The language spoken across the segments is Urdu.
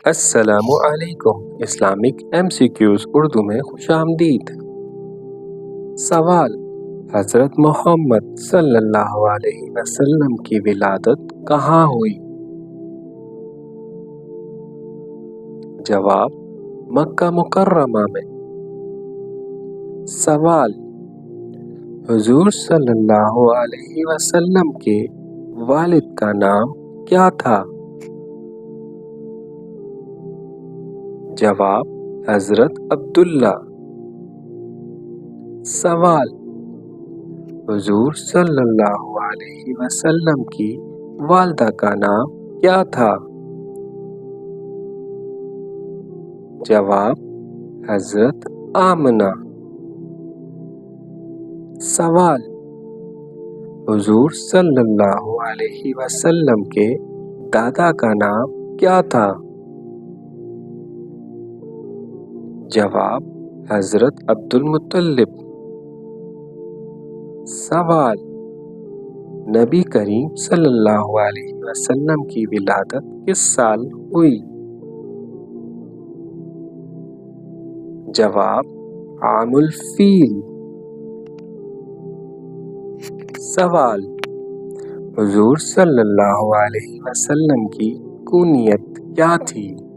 السلام علیکم۔ اسلامک MCQs اردو میں خوش آمدید۔ سوال: حضرت محمد صلی اللہ علیہ وسلم کی ولادت کہاں ہوئی؟ جواب: مکہ مکرمہ میں۔ سوال: حضور صلی اللہ علیہ وسلم کے والد کا نام کیا تھا؟ جواب: حضرت عبداللہ۔ سوال: حضور صلی اللہ علیہ وسلم کی والدہ کا نام کیا تھا؟ جواب: حضرت آمنہ۔ سوال: حضور صلی اللہ علیہ وسلم کے دادا کا نام کیا تھا؟ جواب: حضرت عبد المطلب۔ سوال: نبی کریم صلی اللہ علیہ وسلم کی ولادت کس سال ہوئی؟ جواب: عام الفیل۔ سوال: حضور صلی اللہ علیہ وسلم کی کنیت کیا تھی؟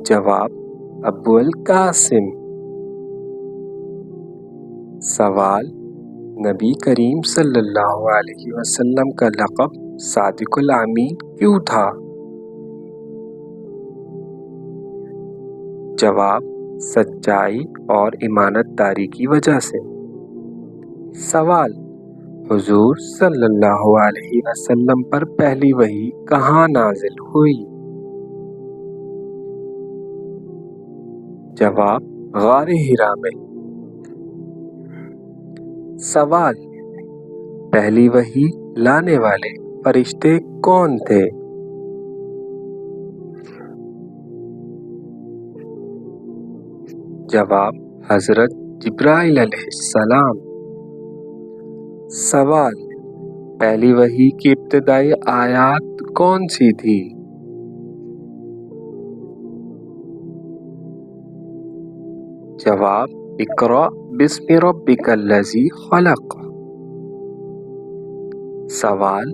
جواب: ابو القاسم۔ سوال: نبی کریم صلی اللہ علیہ وسلم کا لقب صادق الامین کیوں تھا؟ جواب: سچائی اور امانت داری کی وجہ سے۔ سوال: حضور صلی اللہ علیہ وسلم پر پہلی وحی کہاں نازل ہوئی؟ جواب: غار حرا میں۔ سوال: پہلی وحی لانے والے فرشتے کون تھے؟ جواب: حضرت جبرائیل علیہ السلام۔ سوال: پہلی وحی کی ابتدائی آیات کون سی تھی؟ جواب: اقرأ بسم ربک الذی خلق۔ سوال: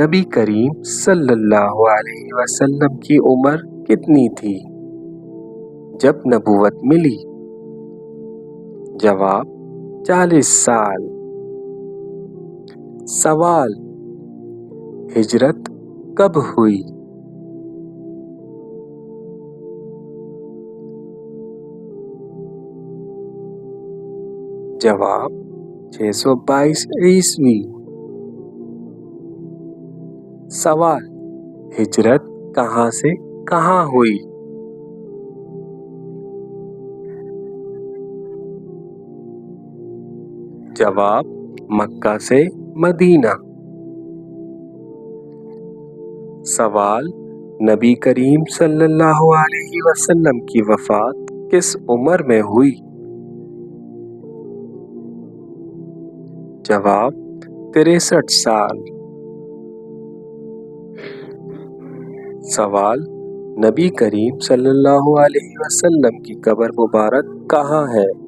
نبی کریم صلی اللہ علیہ وسلم کی عمر کتنی تھی جب نبوت ملی؟ جواب: 40 سال۔ سوال: ہجرت کب ہوئی؟ جواب: 622 عیسوی۔ سوال: ہجرت کہاں سے کہاں ہوئی؟ جواب: مکہ سے مدینہ۔ سوال: نبی کریم صلی اللہ علیہ وسلم کی وفات کس عمر میں ہوئی؟ جواب: 63 سال۔ سوال: نبی کریم صلی اللہ علیہ وسلم کی قبر مبارک کہاں ہے؟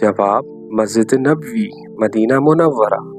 جواب: مسجد نبوی، مدینہ منورہ۔